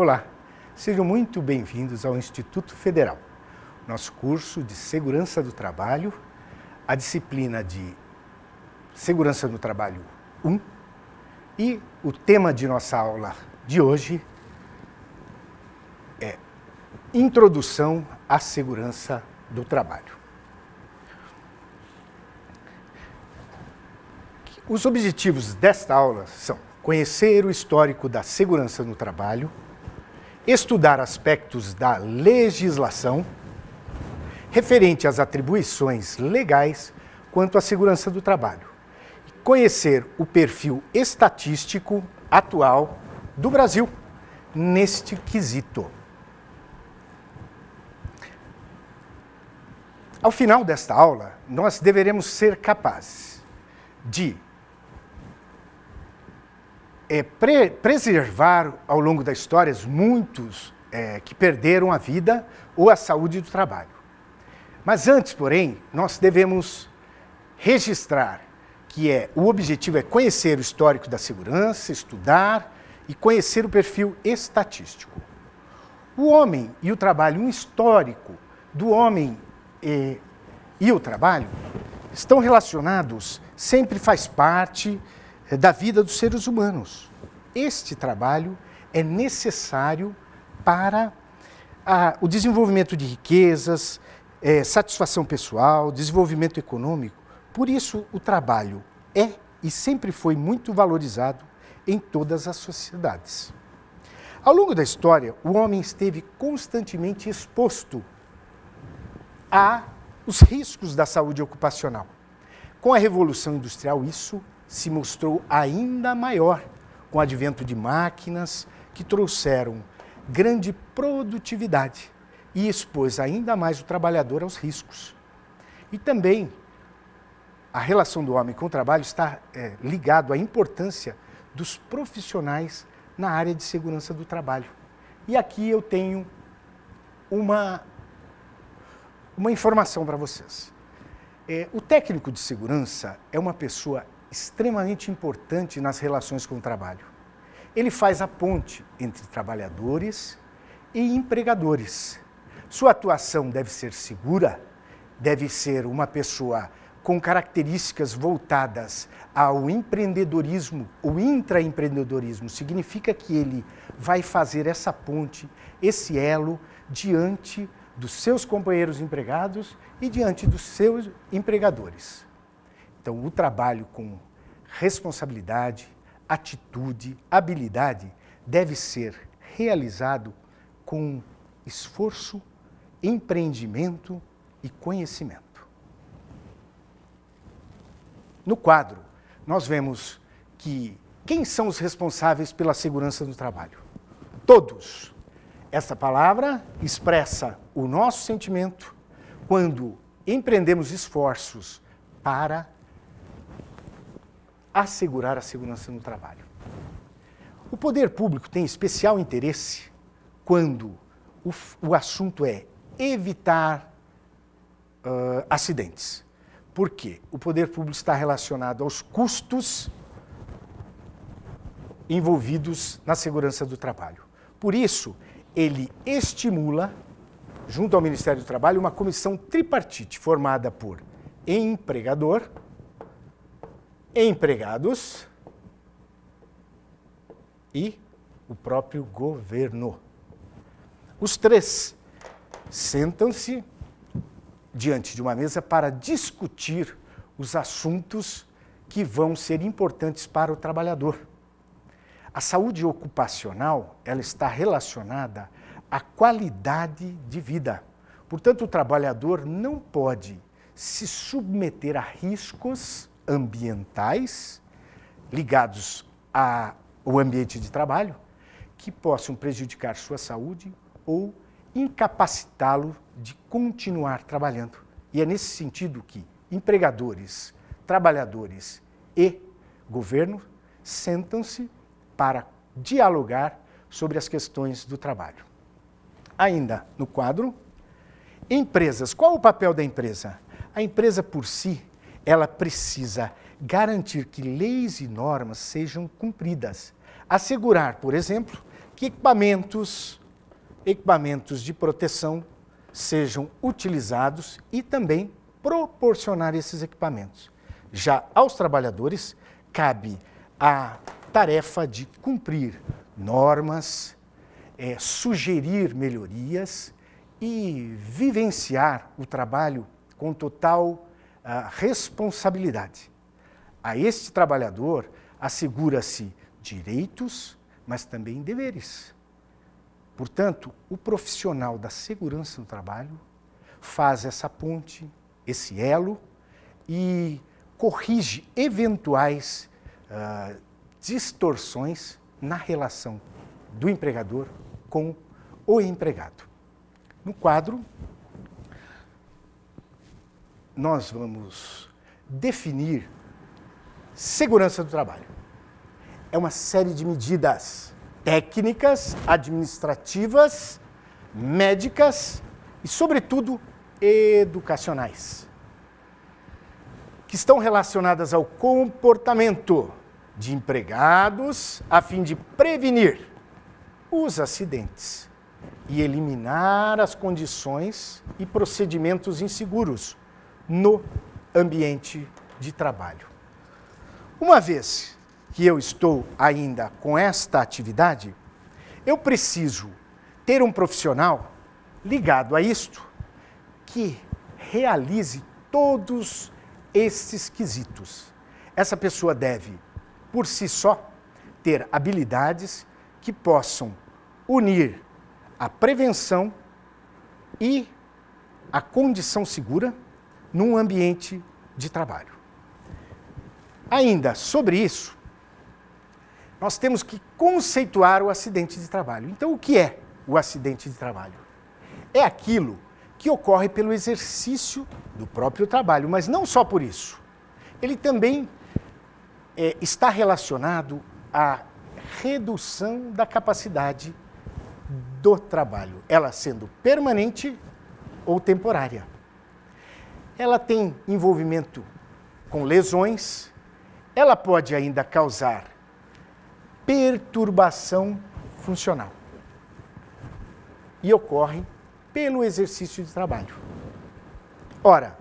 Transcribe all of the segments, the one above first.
Olá, sejam muito bem-vindos ao Instituto Federal, nosso curso de Segurança do Trabalho, a disciplina de Segurança do Trabalho 1 e o tema de nossa aula de hoje é Introdução à Segurança do Trabalho. Os objetivos desta aula são conhecer o histórico da segurança no trabalho, estudar aspectos da legislação referente às atribuições legais quanto à segurança do trabalho, conhecer o perfil estatístico atual do Brasil neste quesito. Ao final desta aula, nós deveremos ser capazes de preservar ao longo da história muitos que perderam a vida ou a saúde do trabalho. Mas antes, porém, nós devemos registrar que o objetivo é conhecer o histórico da segurança, estudar e conhecer o perfil estatístico. O homem e o trabalho, um histórico do homem e o trabalho estão relacionados, sempre faz parte da vida dos seres humanos. Este trabalho é necessário para o desenvolvimento de riquezas, satisfação pessoal, desenvolvimento econômico. Por isso, o trabalho é e sempre foi muito valorizado em todas as sociedades. Ao longo da história, o homem esteve constantemente exposto aos riscos da saúde ocupacional. Com a Revolução Industrial, isso se mostrou ainda maior, com o advento de máquinas que trouxeram grande produtividade e expôs ainda mais o trabalhador aos riscos. E também a relação do homem com o trabalho está ligado à importância dos profissionais na área de segurança do trabalho. E aqui eu tenho uma informação para vocês. O técnico de segurança é uma pessoa extremamente importante nas relações com o trabalho. Ele faz a ponte entre trabalhadores e empregadores. Sua atuação deve ser segura, deve ser uma pessoa com características voltadas ao empreendedorismo. O intraempreendedorismo significa que ele vai fazer essa ponte, esse elo, diante dos seus companheiros empregados e diante dos seus empregadores. Então, o trabalho com responsabilidade, atitude, habilidade deve ser realizado com esforço, empreendimento e conhecimento. No quadro, nós vemos que quem são os responsáveis pela segurança do trabalho? Todos. Essa palavra expressa o nosso sentimento quando empreendemos esforços para assegurar a segurança no trabalho. O poder público tem especial interesse quando o assunto é evitar acidentes. Por quê? O poder público está relacionado aos custos envolvidos na segurança do trabalho. Por isso, ele estimula, junto ao Ministério do Trabalho, uma comissão tripartite formada por empregador, empregados e o próprio governo. Os três sentam-se diante de uma mesa para discutir os assuntos que vão ser importantes para o trabalhador. A saúde ocupacional, ela está relacionada à qualidade de vida. Portanto, o trabalhador não pode se submeter a riscos ambientais ligados ao ambiente de trabalho que possam prejudicar sua saúde ou incapacitá-lo de continuar trabalhando. E é nesse sentido que empregadores, trabalhadores e governo sentam-se para dialogar sobre as questões do trabalho. Ainda no quadro, empresas. Qual o papel da empresa? A empresa por si, ela precisa garantir que leis e normas sejam cumpridas. Assegurar, por exemplo, que equipamentos de proteção sejam utilizados e também proporcionar esses equipamentos. Já aos trabalhadores, cabe a tarefa de cumprir normas, sugerir melhorias e vivenciar o trabalho com total responsabilidade. A este trabalhador assegura-se direitos, mas também deveres. Portanto, o profissional da segurança no trabalho faz essa ponte, esse elo e corrige eventuais distorções na relação do empregador com o empregado. No quadro, nós vamos definir segurança do trabalho. É uma série de medidas técnicas, administrativas, médicas e, sobretudo, educacionais, que estão relacionadas ao comportamento de empregados a fim de prevenir os acidentes e eliminar as condições e procedimentos inseguros no ambiente de trabalho. Uma vez que eu estou ainda com esta atividade, eu preciso ter um profissional ligado a isto que realize todos esses quesitos. Essa pessoa deve, por si só, ter habilidades que possam unir a prevenção e a condição segura num ambiente de trabalho. Ainda sobre isso, nós temos que conceituar o acidente de trabalho. Então, o que é o acidente de trabalho? É aquilo que ocorre pelo exercício do próprio trabalho, mas não só por isso. Ele também está relacionado à redução da capacidade do trabalho, ela sendo permanente ou temporária. Ela tem envolvimento com lesões, ela pode ainda causar perturbação funcional e ocorre pelo exercício de trabalho. Ora,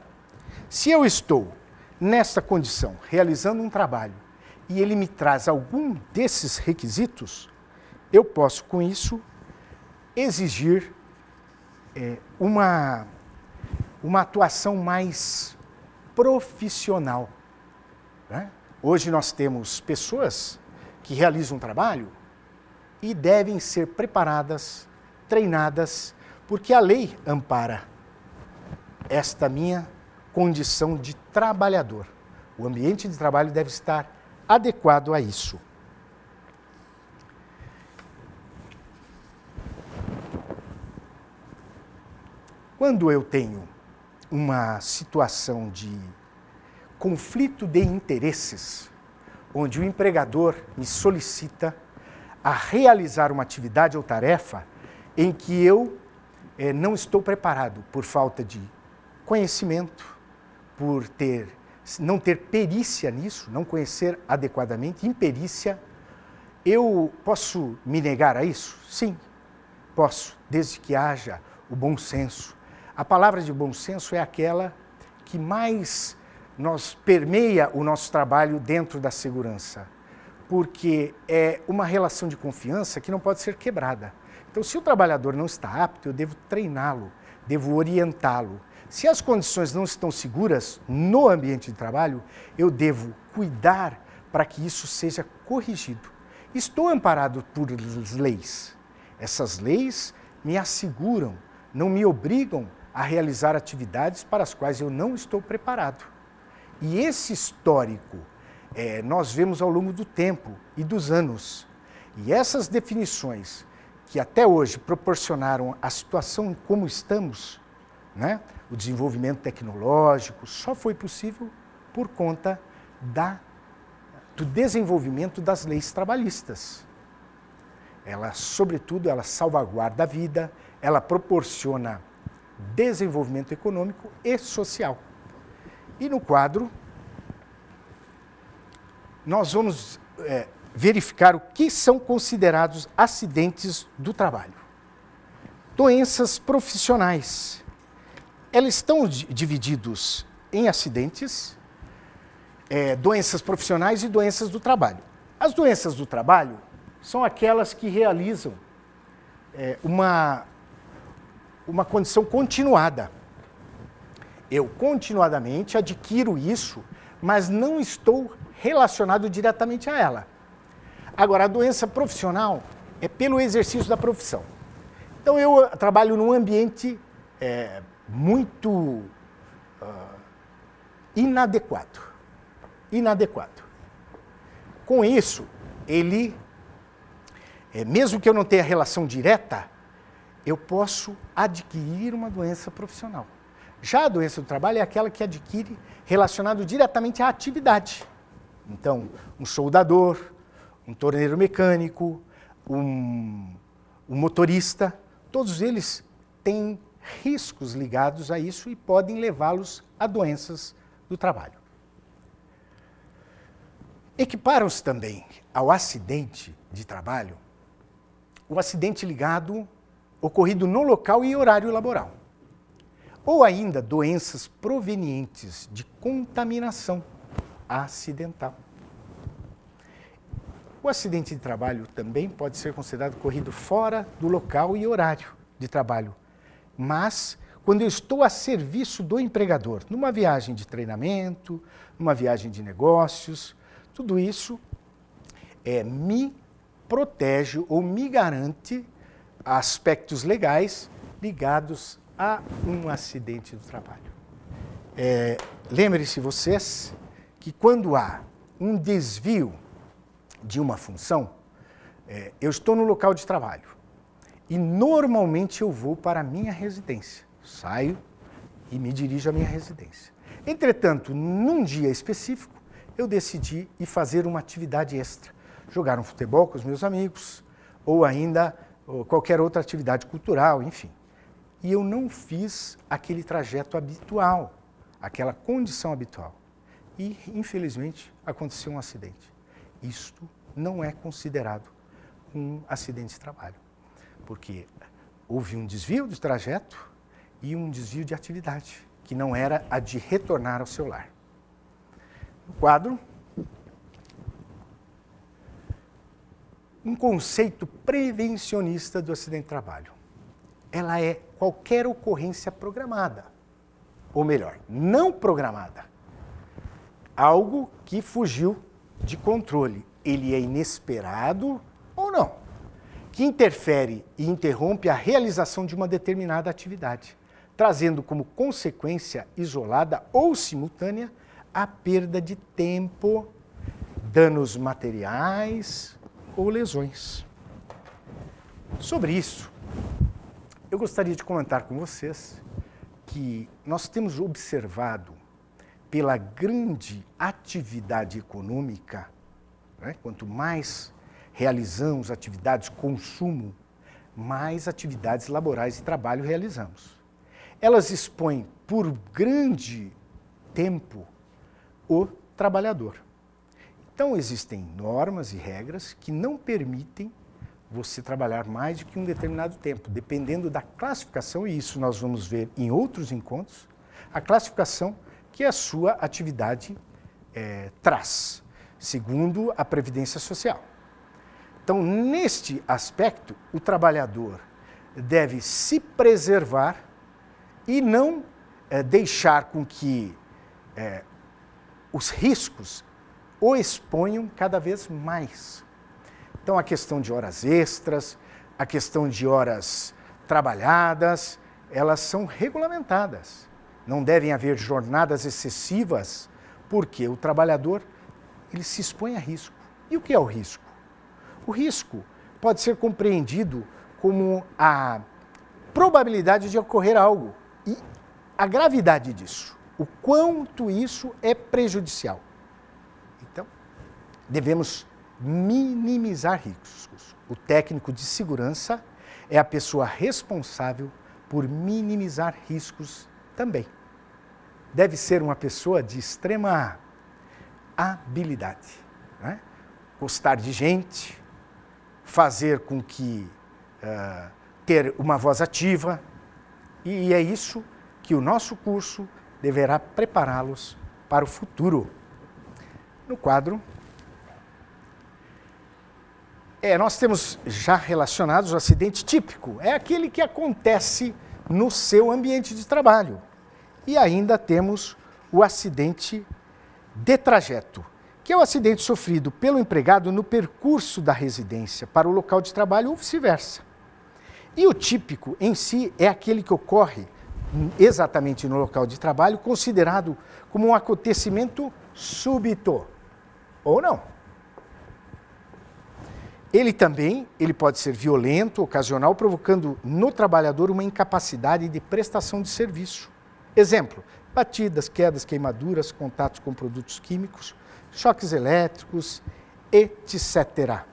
se eu estou nessa condição, realizando um trabalho, e ele me traz algum desses requisitos, eu posso, com isso, exigir uma atuação mais profissional, né? Hoje nós temos pessoas que realizam um trabalho e devem ser preparadas, treinadas, porque a lei ampara esta minha condição de trabalhador. O ambiente de trabalho deve estar adequado a isso. Quando eu tenho uma situação de conflito de interesses, onde o empregador me solicita a realizar uma atividade ou tarefa em que eu não estou preparado por falta de conhecimento, por não ter perícia nisso, não conhecer adequadamente, imperícia, eu posso me negar a isso? Sim, posso, desde que haja o bom senso. A palavra de bom senso é aquela que mais permeia o nosso trabalho dentro da segurança, porque é uma relação de confiança que não pode ser quebrada. Então, se o trabalhador não está apto, eu devo treiná-lo, devo orientá-lo. Se as condições não estão seguras no ambiente de trabalho, eu devo cuidar para que isso seja corrigido. Estou amparado por leis. Essas leis me asseguram, não me obrigam a realizar atividades para as quais eu não estou preparado. E esse histórico nós vemos ao longo do tempo e dos anos. E essas definições que até hoje proporcionaram a situação como estamos, né? O desenvolvimento tecnológico só foi possível por conta do desenvolvimento das leis trabalhistas. Ela, sobretudo, ela salvaguarda a vida, ela proporciona desenvolvimento econômico e social. E no quadro, nós vamos verificar o que são considerados acidentes do trabalho. Doenças profissionais. Elas estão divididos em acidentes, doenças profissionais e doenças do trabalho. As doenças do trabalho são aquelas que realizam uma condição continuada. Eu continuadamente adquiro isso, mas não estou relacionado diretamente a ela. Agora, a doença profissional é pelo exercício da profissão. Então, eu trabalho num ambiente muito inadequado. Com isso, mesmo que eu não tenha relação direta, eu posso adquirir uma doença profissional. Já a doença do trabalho é aquela que adquire relacionado diretamente à atividade. Então, um soldador, um torneiro mecânico, um motorista, todos eles têm riscos ligados a isso e podem levá-los a doenças do trabalho. Equiparam-se também ao acidente de trabalho o acidente ocorrido no local e horário laboral, ou ainda doenças provenientes de contaminação acidental. O acidente de trabalho também pode ser considerado ocorrido fora do local e horário de trabalho, mas quando eu estou a serviço do empregador, numa viagem de treinamento, numa viagem de negócios, tudo isso me protege ou me garante aspectos legais ligados a um acidente do trabalho. Lembre-se vocês que quando há um desvio de uma função, eu estou no local de trabalho e normalmente eu vou para a minha residência, saio e me dirijo à minha residência. Entretanto, num dia específico, eu decidi ir fazer uma atividade extra, jogar um futebol com os meus amigos ou ainda qualquer outra atividade cultural, enfim. E eu não fiz aquele trajeto habitual, aquela condição habitual. E, infelizmente, aconteceu um acidente. Isto não é considerado um acidente de trabalho, porque houve um desvio do trajeto e um desvio de atividade, que não era a de retornar ao seu lar. No quadro, um conceito prevencionista do acidente de trabalho. Ela é qualquer ocorrência programada, ou melhor, não programada. Algo que fugiu de controle. Ele é inesperado ou não, que interfere e interrompe a realização de uma determinada atividade, trazendo como consequência isolada ou simultânea a perda de tempo, danos materiais ou lesões. Sobre isso, eu gostaria de comentar com vocês que nós temos observado, pela grande atividade econômica, quanto mais realizamos atividades de consumo, mais atividades laborais de trabalho realizamos. Elas expõem por grande tempo o trabalhador. Então, existem normas e regras que não permitem você trabalhar mais do que um determinado tempo, dependendo da classificação, e isso nós vamos ver em outros encontros, a classificação que a sua atividade traz, segundo a Previdência Social. Então, neste aspecto, o trabalhador deve se preservar e não deixar com que os riscos o exponham cada vez mais. Então, a questão de horas extras, a questão de horas trabalhadas, elas são regulamentadas. Não devem haver jornadas excessivas, porque o trabalhador ele se expõe a risco. E o que é o risco? O risco pode ser compreendido como a probabilidade de ocorrer algo e a gravidade disso, o quanto isso é prejudicial. Então, devemos minimizar riscos. O técnico de segurança é a pessoa responsável por minimizar riscos também. Deve ser uma pessoa de extrema habilidade. gostar de gente, fazer com que ter uma voz ativa, e é isso que o nosso curso deverá prepará-los para o futuro. No quadro, nós temos já relacionados o acidente típico, é aquele que acontece no seu ambiente de trabalho. E ainda temos o acidente de trajeto, que é o acidente sofrido pelo empregado no percurso da residência para o local de trabalho ou vice-versa. E o típico em si é aquele que ocorre exatamente no local de trabalho, considerado como um acontecimento súbito, ou não. Ele pode ser violento, ocasional, provocando no trabalhador uma incapacidade de prestação de serviço. Exemplo, batidas, quedas, queimaduras, contatos com produtos químicos, choques elétricos, etc.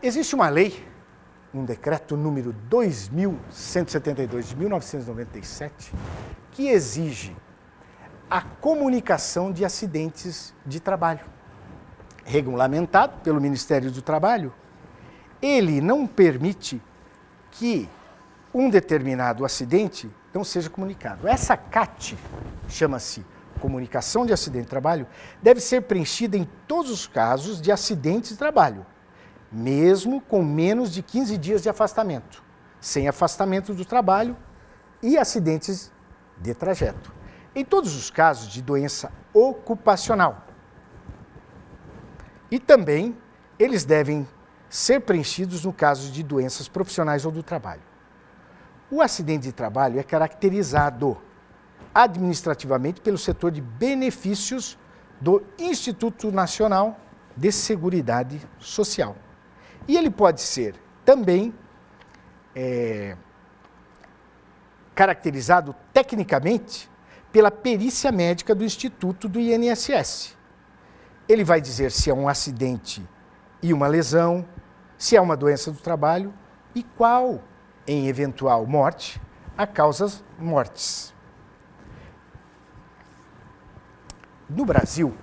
Existe uma lei, um decreto número 2172 de 1997, que exige a comunicação de acidentes de trabalho. Regulamentado pelo Ministério do Trabalho, ele não permite que um determinado acidente não seja comunicado. Essa CAT, chama-se Comunicação de Acidente de Trabalho, deve ser preenchida em todos os casos de acidentes de trabalho, mesmo com menos de 15 dias de afastamento, sem afastamento do trabalho e acidentes de trajeto. Em todos os casos de doença ocupacional. E também eles devem ser preenchidos no caso de doenças profissionais ou do trabalho. O acidente de trabalho é caracterizado administrativamente pelo setor de benefícios do Instituto Nacional de Seguridade Social. E ele pode ser também caracterizado tecnicamente pela perícia médica do Instituto do INSS. Ele vai dizer se é um acidente e uma lesão, se é uma doença do trabalho e qual, em eventual morte, a causas mortes. No Brasil,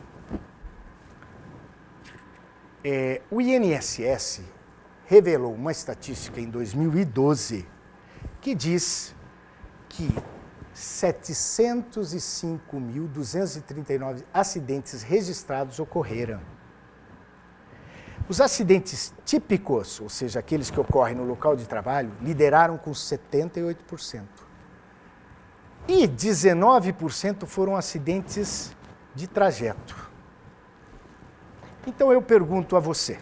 o INSS revelou uma estatística em 2012 que diz que 705.239 acidentes registrados ocorreram. Os acidentes típicos, ou seja, aqueles que ocorrem no local de trabalho, lideraram com 78%. E 19% foram acidentes de trajeto. Então eu pergunto a você,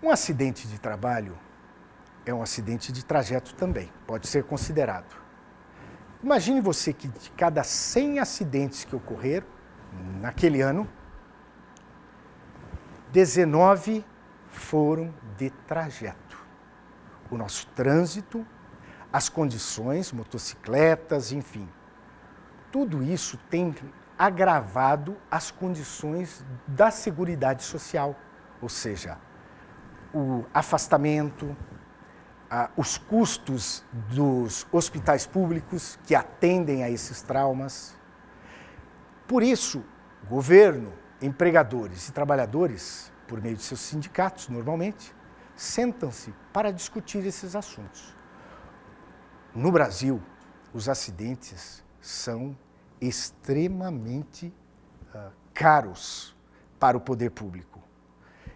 um acidente de trabalho é um acidente de trajeto também, pode ser considerado. Imagine você que de cada 100 acidentes que ocorreram naquele ano, 19 foram de trajeto. O nosso trânsito, as condições, motocicletas, enfim. Tudo isso tem agravado as condições da Seguridade Social, ou seja, o afastamento, os custos dos hospitais públicos que atendem a esses traumas. Por isso, governo, empregadores e trabalhadores, por meio de seus sindicatos, normalmente, sentam-se para discutir esses assuntos. No Brasil, os acidentes são extremamente caros para o poder público.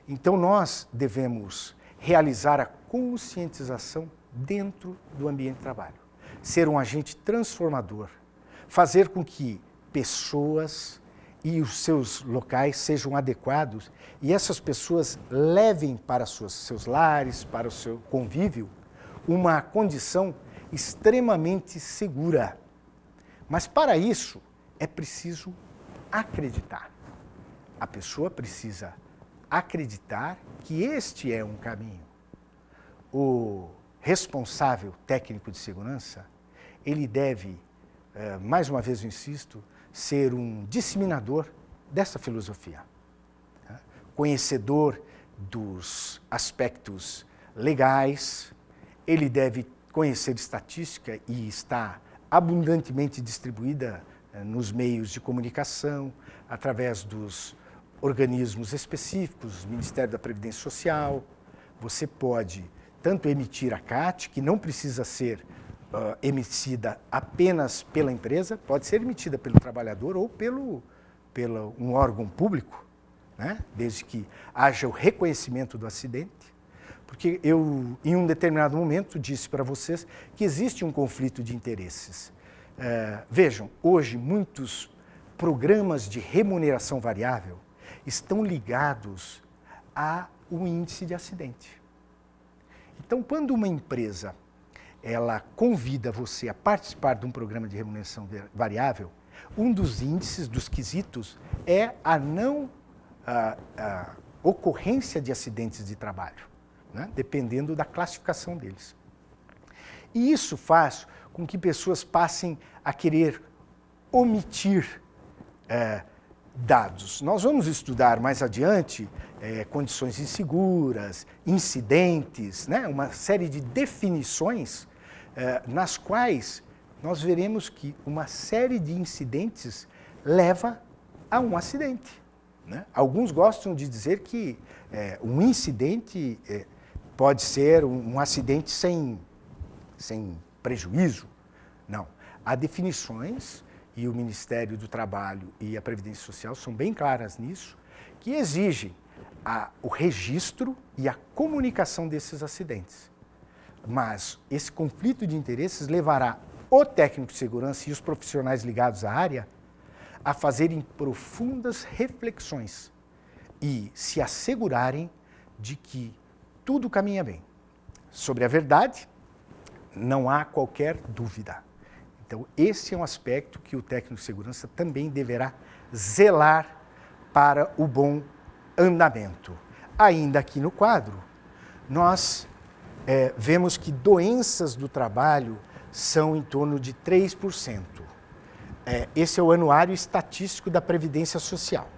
Então, nós devemos realizar a conscientização dentro do ambiente de trabalho, ser um agente transformador, fazer com que pessoas e os seus locais sejam adequados e essas pessoas levem para seus lares, para o seu convívio, uma condição extremamente segura. Mas para isso é preciso acreditar. A pessoa precisa acreditar que este é um caminho. O responsável técnico de segurança, ele deve, mais uma vez eu insisto, ser um disseminador dessa filosofia. Conhecedor dos aspectos legais, ele deve conhecer estatística e estar abundantemente distribuída nos meios de comunicação, através dos organismos específicos, Ministério da Previdência Social. Você pode tanto emitir a CAT, que não precisa ser emitida apenas pela empresa, pode ser emitida pelo trabalhador ou pelo um órgão público, né? Desde que haja o reconhecimento do acidente. Porque eu, em um determinado momento, disse para vocês que existe um conflito de interesses. Vejam, hoje muitos programas de remuneração variável estão ligados ao índice de acidente. Então, quando uma empresa ela convida você a participar de um programa de remuneração variável, um dos índices, dos quesitos, é a não ocorrência de acidentes de trabalho, né? Dependendo da classificação deles. E isso faz com que pessoas passem a querer omitir dados. Nós vamos estudar mais adiante condições inseguras, incidentes, né? Uma série de definições nas quais nós veremos que uma série de incidentes leva a um acidente, né? Alguns gostam de dizer que um incidente pode ser um acidente sem prejuízo. Não. Há definições, e o Ministério do Trabalho e a Previdência Social são bem claras nisso, que exigem o registro e a comunicação desses acidentes. Mas esse conflito de interesses levará o técnico de segurança e os profissionais ligados à área a fazerem profundas reflexões e se assegurarem de que tudo caminha bem. Sobre a verdade, não há qualquer dúvida. Então, esse é um aspecto que o técnico de segurança também deverá zelar para o bom andamento. Ainda aqui no quadro, nós vemos que doenças do trabalho são em torno de 3%. Esse é o Anuário Estatístico da Previdência Social,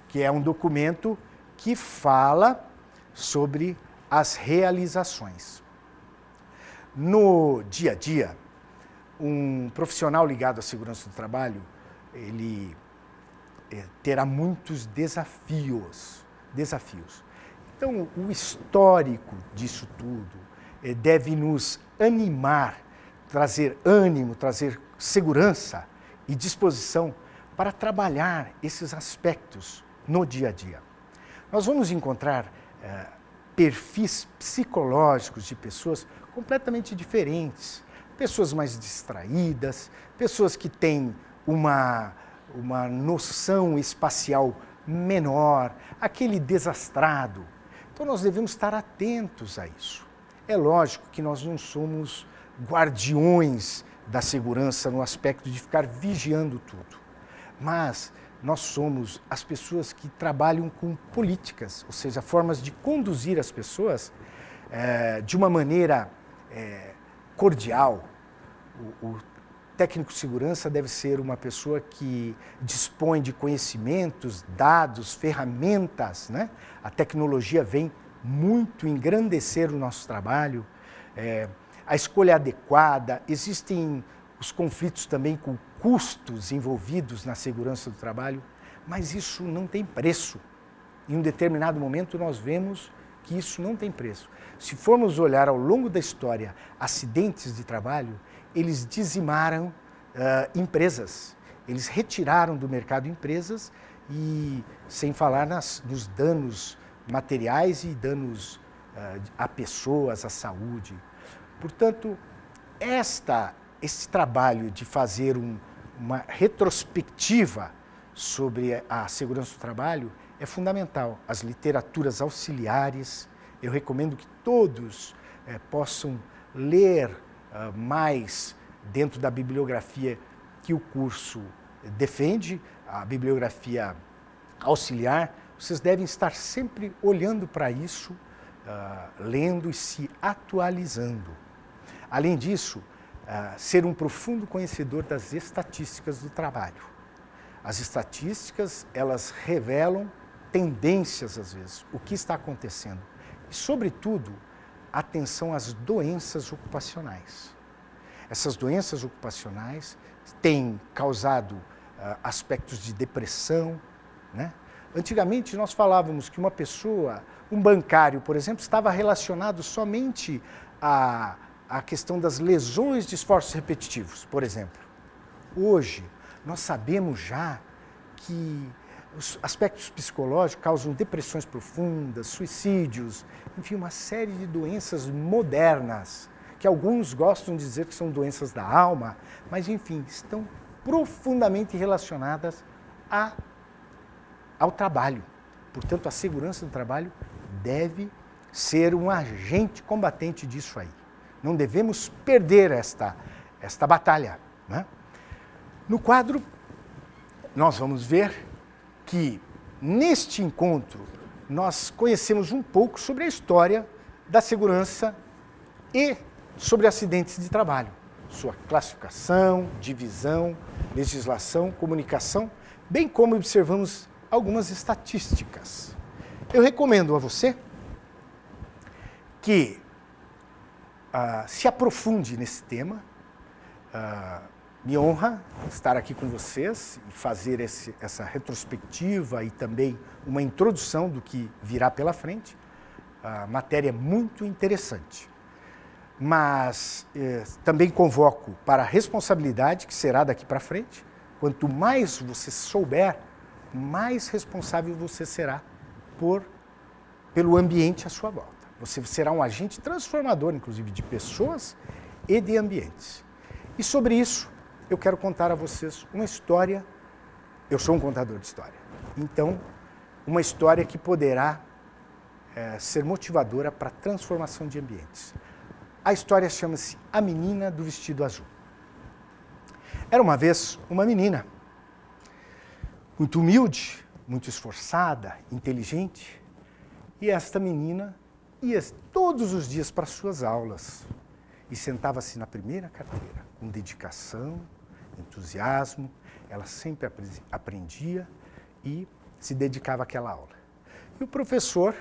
que é um documento que fala sobre as realizações. No dia a dia, um profissional ligado à segurança do trabalho, ele terá muitos desafios. Então, o histórico disso tudo deve nos animar, trazer ânimo, trazer segurança e disposição para trabalhar esses aspectos no dia a dia. Nós vamos encontrar perfis psicológicos de pessoas completamente diferentes, pessoas mais distraídas, pessoas que têm uma noção espacial menor, aquele desastrado. Então nós devemos estar atentos a isso. É lógico que nós não somos guardiões da segurança no aspecto de ficar vigiando tudo, mas nós somos as pessoas que trabalham com políticas, ou seja, formas de conduzir as pessoas de uma maneira cordial. O técnico de segurança deve ser uma pessoa que dispõe de conhecimentos, dados, ferramentas, né? A tecnologia vem muito engrandecer o nosso trabalho, a escolha adequada, existem os conflitos também com custos envolvidos na segurança do trabalho, mas isso não tem preço. Em um determinado momento nós vemos que isso não tem preço. Se formos olhar ao longo da história acidentes de trabalho, eles dizimaram empresas, eles retiraram do mercado empresas e sem falar nos danos materiais e danos a pessoas, à saúde. Portanto, esse trabalho de fazer uma retrospectiva sobre a segurança do trabalho é fundamental. As literaturas auxiliares, eu recomendo que todos possam ler mais dentro da bibliografia que o curso defende, a bibliografia auxiliar. Vocês devem estar sempre olhando para isso, lendo e se atualizando. Além disso, ser um profundo conhecedor das estatísticas do trabalho. As estatísticas, elas revelam tendências, às vezes, o que está acontecendo. E, sobretudo, atenção às doenças ocupacionais. Essas doenças ocupacionais têm causado aspectos de depressão, né? Antigamente nós falávamos que uma pessoa, um bancário, por exemplo, estava relacionado somente à questão das lesões de esforços repetitivos, por exemplo. Hoje, nós sabemos já que os aspectos psicológicos causam depressões profundas, suicídios, enfim, uma série de doenças modernas, que alguns gostam de dizer que são doenças da alma, mas, enfim, estão profundamente relacionadas ao trabalho. Portanto, a segurança do trabalho deve ser um agente combatente disso aí. Não devemos perder esta batalha, né? No quadro, nós vamos ver que, neste encontro, nós conhecemos um pouco sobre a história da segurança e sobre acidentes de trabalho. Sua classificação, divisão, legislação, comunicação, bem como observamos algumas estatísticas. Eu recomendo a você que se aprofunde nesse tema. Me honra estar aqui com vocês e fazer essa retrospectiva e também uma introdução do que virá pela frente. A matéria é muito interessante. Mas também convoco para a responsabilidade que será daqui para frente. Quanto mais você souber, mais responsável você será pelo ambiente à sua volta. Você será um agente transformador, inclusive, de pessoas e de ambientes. E sobre isso, eu quero contar a vocês uma história. Eu sou um contador de história. Então, uma história que poderá ser motivadora para a transformação de ambientes. A história chama-se A Menina do Vestido Azul. Era uma vez uma menina, muito humilde, muito esforçada, inteligente, e esta menina ia todos os dias para suas aulas e sentava-se na primeira carteira, com dedicação, entusiasmo. Ela sempre aprendia e se dedicava àquela aula. E o professor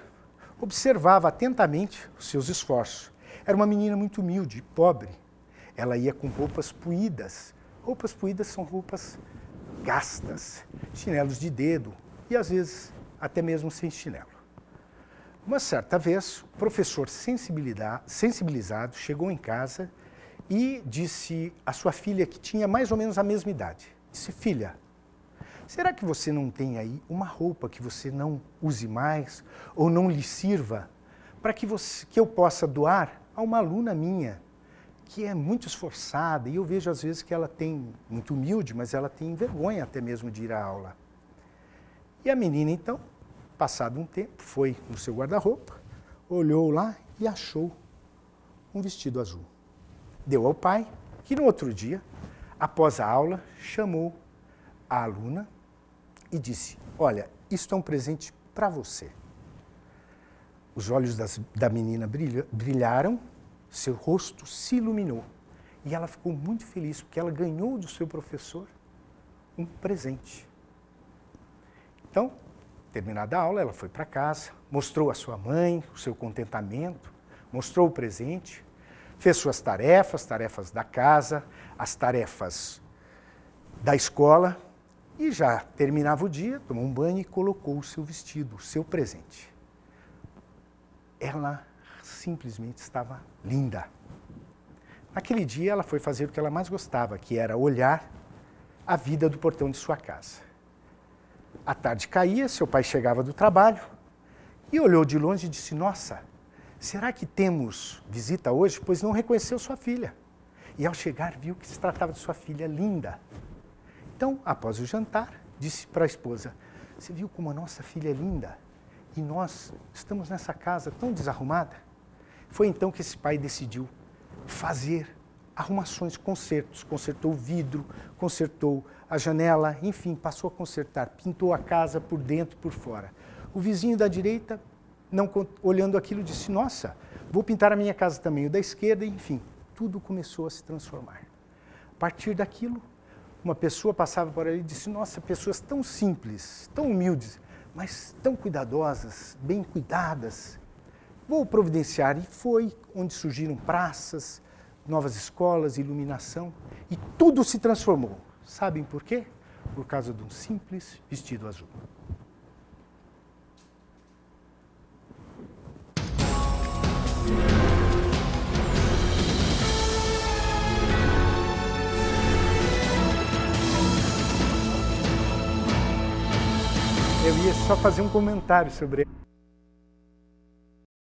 observava atentamente os seus esforços. Era uma menina muito humilde e pobre. Ela ia com roupas puídas. Roupas puídas são roupas gastas, chinelos de dedo e, às vezes, até mesmo sem chinelo. Uma certa vez, o professor sensibilizado chegou em casa e disse à sua filha, que tinha mais ou menos a mesma idade, disse: filha, será que você não tem aí uma roupa que você não use mais ou não lhe sirva para que eu possa doar a uma aluna minha que é muito esforçada, e eu vejo às vezes que ela tem, muito humilde, mas ela tem vergonha até mesmo de ir à aula. E a menina, então, passado um tempo, foi no seu guarda-roupa, olhou lá e achou um vestido azul. Deu ao pai, que no outro dia, após a aula, chamou a aluna e disse: olha, isto é um presente para você. Os olhos da menina brilharam, seu rosto se iluminou e ela ficou muito feliz porque ela ganhou do seu professor um presente. Então, terminada a aula, ela foi para casa, mostrou à sua mãe o seu contentamento, mostrou o presente, fez suas tarefas da casa, as tarefas da escola e já terminava o dia, tomou um banho e colocou o seu vestido, o seu presente. Ela simplesmente estava linda. Naquele dia ela foi fazer o que ela mais gostava, que era olhar a vida do portão de sua casa. A tarde caía, seu pai chegava do trabalho e olhou de longe e disse: nossa, será que temos visita hoje? Pois não reconheceu sua filha. E ao chegar viu que se tratava de sua filha linda. Então, após o jantar, disse para a esposa: você viu como a nossa filha é linda? E nós estamos nessa casa tão desarrumada? Foi então que esse pai decidiu fazer arrumações, consertos. Consertou o vidro, consertou a janela, enfim, passou a consertar, pintou a casa por dentro e por fora. O vizinho da direita, olhando aquilo, disse: nossa, vou pintar a minha casa também. O da esquerda, enfim, tudo começou a se transformar. A partir daquilo, uma pessoa passava por ali e disse: nossa, pessoas tão simples, tão humildes, mas tão cuidadosas, bem cuidadas. Vou providenciar. E foi onde surgiram praças, novas escolas, iluminação, e tudo se transformou. Sabem por quê? Por causa de um simples vestido azul. Eu ia só fazer um comentário sobre